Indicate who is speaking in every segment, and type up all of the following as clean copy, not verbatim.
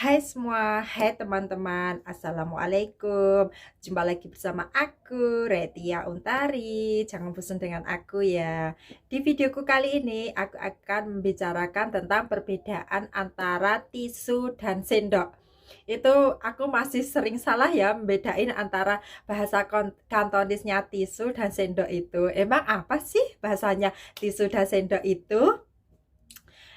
Speaker 1: Hai semua, hai teman-teman, Assalamualaikum. Jumpa lagi bersama aku, Retia Untari. Jangan bosan dengan aku ya. Di videoku kali ini, aku akan membicarakan tentang perbedaan antara tisu dan sendok. Itu aku masih sering salah ya membedain antara bahasa kantonisnya tisu dan sendok itu. Emang apa sih bahasanya tisu dan sendok itu?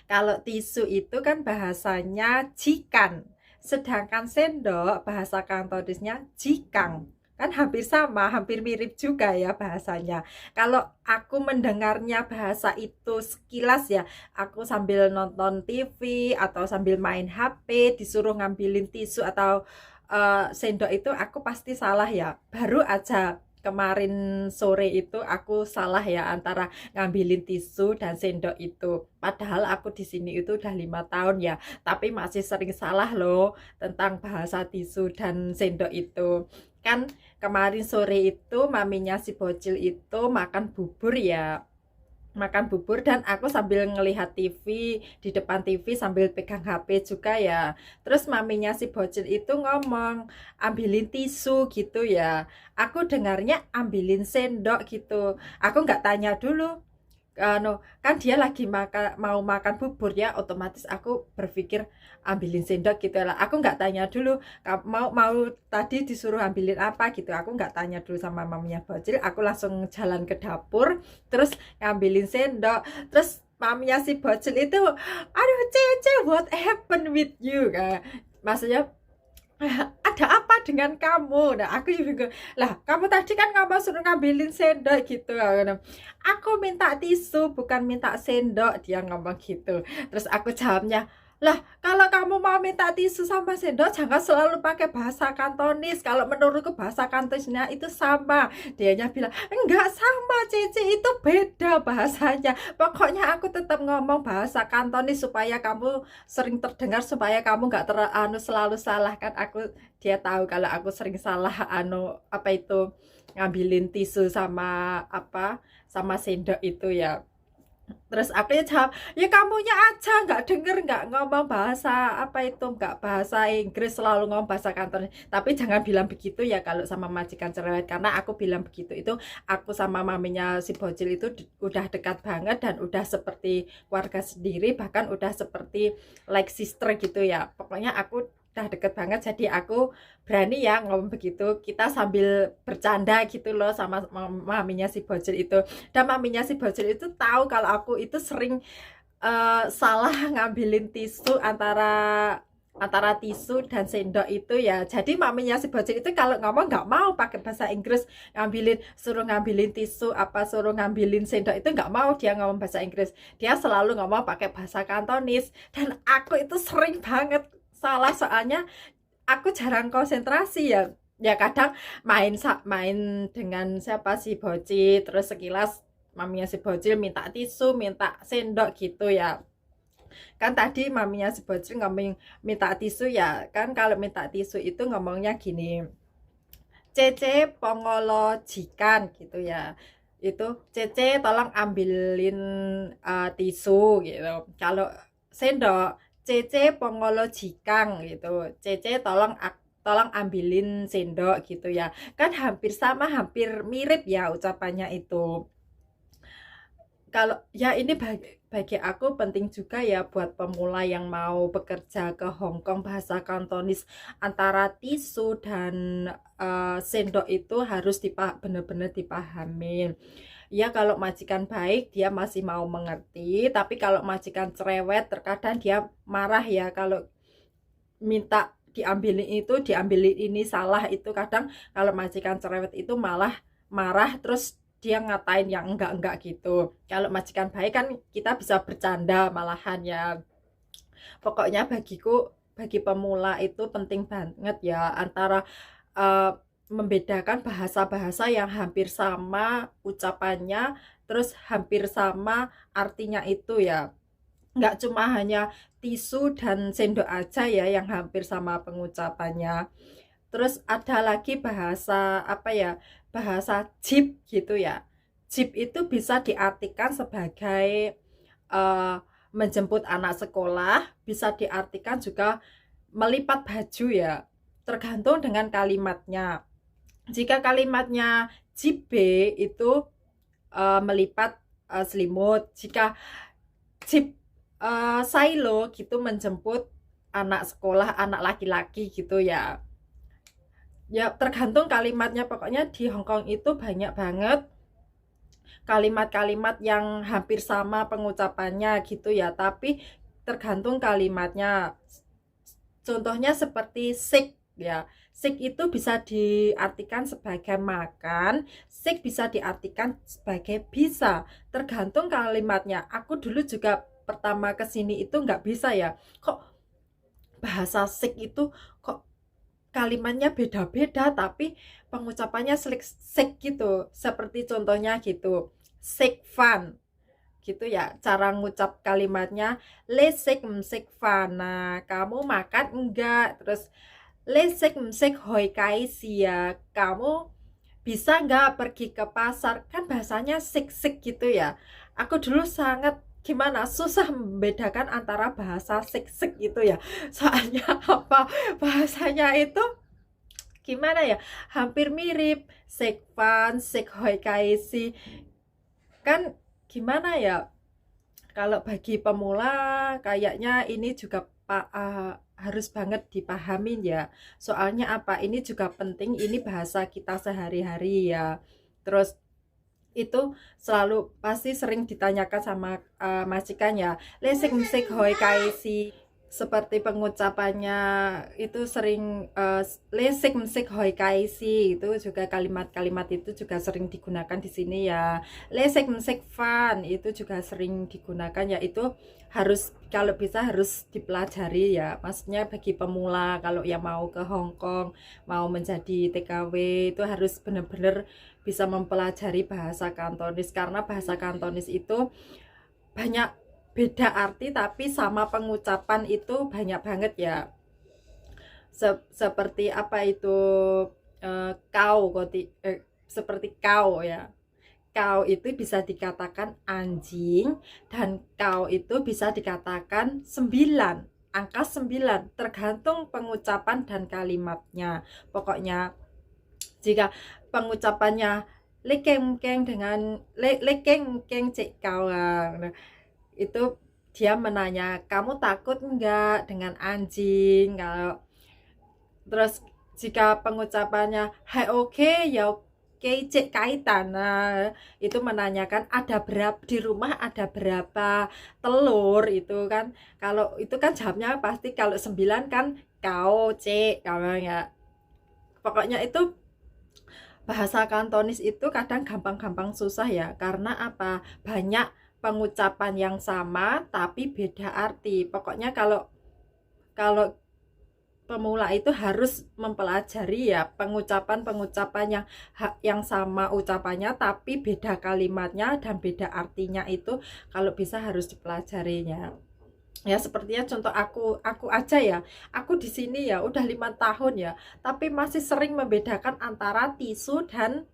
Speaker 1: Kalau tisu itu kan bahasanya jikan, sedangkan sendok bahasa kantonisnya jikang. Kan hampir sama, hampir mirip juga ya bahasanya. Kalau aku mendengarnya bahasa itu sekilas ya, aku sambil nonton TV atau sambil main HP, disuruh ngambilin tisu atau sendok itu aku pasti salah ya. Baru aja kemarin sore itu aku salah ya antara ngambilin tisu dan sendok itu. Padahal aku di sini itu udah 5 tahun ya, tapi masih sering salah loh tentang bahasa tisu dan sendok itu. Kan kemarin sore itu maminya si bocil itu makan bubur ya, makan bubur dan aku sambil ngelihat TV di depan TV sambil pegang HP juga ya. Terus maminya si bocil itu ngomong ambilin tisu gitu ya. Aku dengarnya ambilin sendok gitu. Aku nggak tanya dulu. Kan dia lagi mau makan bubur ya, otomatis aku berpikir ambilin sendok gitu lah. Aku nggak tanya dulu mau mau tadi disuruh ambilin apa gitu. Aku nggak tanya dulu sama mamanya bocil. Aku langsung jalan ke dapur, terus ngambilin sendok. Terus mamanya si bocil itu, aduh Cece, what happened with you? Maksudnya ada apa dengan kamu? Nah, aku juga, lah kamu tadi kan ngomong suruh ngambilin sendok gitu. Aku minta tisu bukan minta sendok, dia ngomong gitu. Terus aku jawabnya, lah kalau kamu mau minta tisu sama sendok jangan selalu pakai bahasa kantonis. Kalau menurutku bahasa kantonisnya itu sama. Dianya bilang enggak sama Cici, itu beda bahasanya. Pokoknya aku tetap ngomong bahasa kantonis supaya kamu sering terdengar, supaya kamu nggak selalu salah. Kan dia tahu kalau aku sering salah apa itu ngambilin tisu sama apa sama sendok itu ya. Terus aku ya jawab, ya kamunya aja nggak denger, nggak ngomong bahasa apa itu, nggak bahasa Inggris, selalu ngomong bahasa kantor. Tapi jangan bilang begitu ya kalau sama majikan cerewet, karena aku bilang begitu itu aku sama maminya si bocil itu udah dekat banget dan udah seperti keluarga sendiri, bahkan udah seperti like sister gitu ya. Pokoknya aku udah deket banget, jadi aku berani ya ngomong begitu. Kita sambil bercanda gitu loh sama maminya si bocil itu. Dan maminya si bocil itu tahu kalau aku itu sering salah ngambilin tisu antara antara tisu dan sendok itu ya. Jadi maminya si bocil itu kalau ngomong nggak mau pakai bahasa Inggris, suruh ngambilin tisu apa suruh ngambilin sendok itu nggak mau dia ngomong bahasa Inggris. Dia selalu ngomong pakai bahasa Kantonis dan aku itu sering banget salah soalnya aku jarang konsentrasi ya. Ya kadang main dengan siapa si bocil, terus sekilas maminya si bocil minta tisu, minta sendok gitu ya. Kan tadi maminya si bocil ngomong minta tisu ya. Kan kalau minta tisu itu ngomongnya gini, Cece pongolo jikan gitu ya. Itu Cece tolong ambilin tisu gitu. Kalau sendok, Cece pongolo jikang gitu. Cece tolong ambilin sendok gitu ya. Kan hampir sama, hampir mirip ya ucapannya itu. Kalau ya ini bagi aku penting juga ya buat pemula yang mau bekerja ke Hong Kong, bahasa Kantonis antara tisu dan sendok itu harus benar-benar dipahamin. Ya kalau majikan baik dia masih mau mengerti, tapi kalau majikan cerewet terkadang dia marah ya kalau minta diambilin ini salah. Itu kadang kalau majikan cerewet itu malah marah, terus dia ngatain yang enggak gitu. Kalau majikan baik kan kita bisa bercanda malahan ya. Pokoknya bagi pemula itu penting banget ya antara eh, membedakan bahasa-bahasa yang hampir sama ucapannya, terus hampir sama artinya itu ya. Nggak cuma hanya tisu dan sendok aja ya yang hampir sama pengucapannya. Terus ada lagi bahasa apa ya? Bahasa jeep gitu ya. Jeep itu bisa diartikan sebagai menjemput anak sekolah, bisa diartikan juga melipat baju ya, tergantung dengan kalimatnya. Jika kalimatnya jibe itu melipat selimut. Jika silo gitu menjemput anak sekolah, anak laki-laki gitu ya. Ya tergantung kalimatnya, pokoknya di Hongkong itu banyak banget kalimat-kalimat yang hampir sama pengucapannya gitu ya, tapi tergantung kalimatnya. Contohnya seperti sick ya. Sick itu bisa diartikan sebagai makan, sick bisa diartikan sebagai bisa. Tergantung kalimatnya. Aku dulu juga pertama kesini itu nggak bisa ya. Kok bahasa sick itu kok kalimatnya beda-beda tapi pengucapannya sick gitu. Seperti contohnya gitu. Sick fun gitu ya, cara ngucap kalimatnya lesek msek fana, kamu makan enggak, terus lesek msek hoi kai sia, kamu bisa enggak pergi ke pasar, kan bahasanya sik-sik gitu ya. Aku dulu sangat gimana susah membedakan antara bahasa sik-sik gitu ya, soalnya apa, bahasanya itu gimana ya, hampir mirip sekvan sek hoi kai si, kan gimana ya. Kalau bagi pemula kayaknya ini juga harus banget dipahamin ya. Soalnya apa? Ini juga penting, ini bahasa kita sehari-hari ya. Terus itu selalu pasti sering ditanyakan sama majikan ya. Lesik musik hoi kaisi, seperti pengucapannya itu sering lesik musik hoi kaisi, itu juga kalimat-kalimat itu juga sering digunakan di sini ya. Lesik musik fun itu juga sering digunakan ya, itu harus kalau bisa harus dipelajari ya, maksudnya bagi pemula kalau yang mau ke Hong Kong, mau menjadi TKW itu harus benar-benar bisa mempelajari bahasa Kantonis, karena bahasa Kantonis itu banyak beda arti tapi sama pengucapan itu banyak banget ya. Seperti apa itu kau seperti kau ya. Kau itu bisa dikatakan anjing dan kau itu bisa dikatakan 9, angka 9, tergantung pengucapan dan kalimatnya. Pokoknya jika pengucapannya lekeng dengan lekeng cek kawan, itu dia menanya kamu takut enggak dengan anjing. Kalau terus jika pengucapannya hai oke ya oke cek kaitan, nah, itu menanyakan ada berapa di rumah, ada berapa telur itu kan. Kalau itu kan jawabnya pasti kalau 9 kan kau cek kawan ya. Pokoknya itu bahasa Kantonis itu kadang gampang-gampang susah ya, karena apa? Banyak pengucapan yang sama tapi beda arti. Pokoknya kalau kalau pemula itu harus mempelajari ya pengucapan-pengucapan yang sama ucapannya tapi beda kalimatnya dan beda artinya, itu kalau bisa harus dipelajarinya. Ya sepertinya contoh aku aja ya, aku di sini ya udah 5 tahun ya, tapi masih sering membedakan antara tisu dan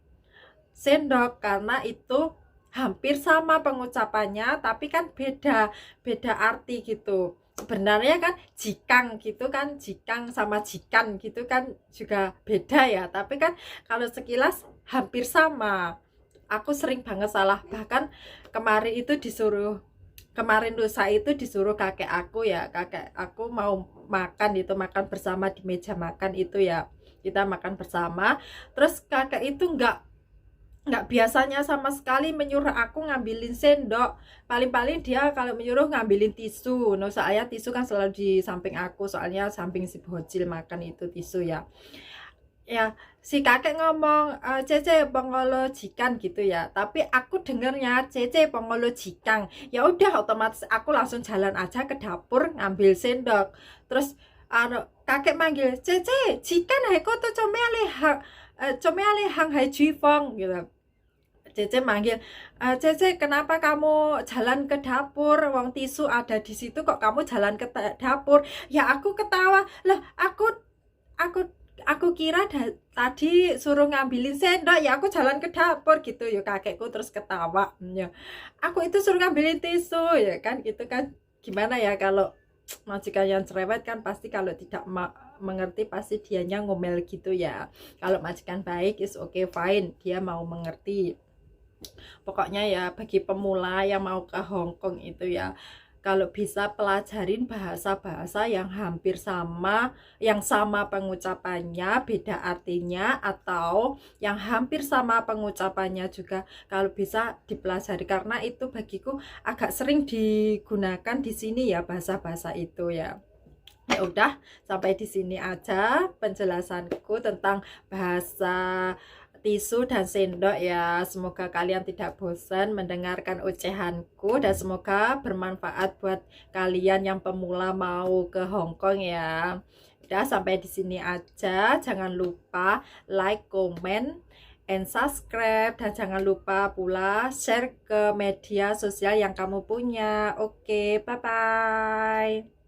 Speaker 1: sendok karena itu hampir sama pengucapannya tapi kan beda beda arti gitu. Sebenarnya kan jikang gitu kan, jikang sama jikan gitu kan juga beda ya, tapi kan kalau sekilas hampir sama. Aku sering banget salah, bahkan kemarin itu disuruh kemarin lusa itu disuruh kakek aku ya, kakek aku mau makan itu, makan bersama di meja makan itu ya, kita makan bersama. Terus kakek itu nggak biasanya sama sekali menyuruh aku ngambilin sendok. Paling-paling dia kalau menyuruh ngambilin tisu. No, saya tisu kan selalu di samping aku, soalnya samping si bocil makan itu tisu ya. Ya, si kakek ngomong Cece pengolo jikan gitu ya. Tapi aku dengernya Cece pengolo jikang. Ya udah otomatis aku langsung jalan aja ke dapur ngambil sendok. Terus kakek manggil Cece jikan hai kok tuh comele hang hai jifong gitu. Cece manggil, Cece kenapa kamu jalan ke dapur? Wong tisu ada di situ kok kamu jalan ke dapur? Ya aku ketawa, loh aku kira tadi suruh ngambilin sendok, ya aku jalan ke dapur gitu ya, kakekku terus ketawa ya. Aku itu suruh ngambilin tisu ya kan, gitu kan. Gimana ya kalau majikan yang cerewet kan pasti kalau tidak mengerti pasti dianya ngomel gitu ya. Kalau majikan baik is okay fine, dia mau mengerti. Pokoknya ya bagi pemula yang mau ke Hong Kong itu ya, kalau bisa pelajarin bahasa-bahasa yang hampir sama, yang sama pengucapannya, beda artinya, atau yang hampir sama pengucapannya juga kalau bisa dipelajari, karena itu bagiku agak sering digunakan di sini ya bahasa-bahasa itu ya. Ya udah, sampai di sini aja penjelasanku tentang bahasa tisu dan sendok ya. Semoga kalian tidak bosan mendengarkan ocehanku dan semoga bermanfaat buat kalian yang pemula mau ke Hong Kong ya. Udah, sampai di sini aja. Jangan lupa like, comment, and subscribe, dan jangan lupa pula share ke media sosial yang kamu punya. Oke, bye bye.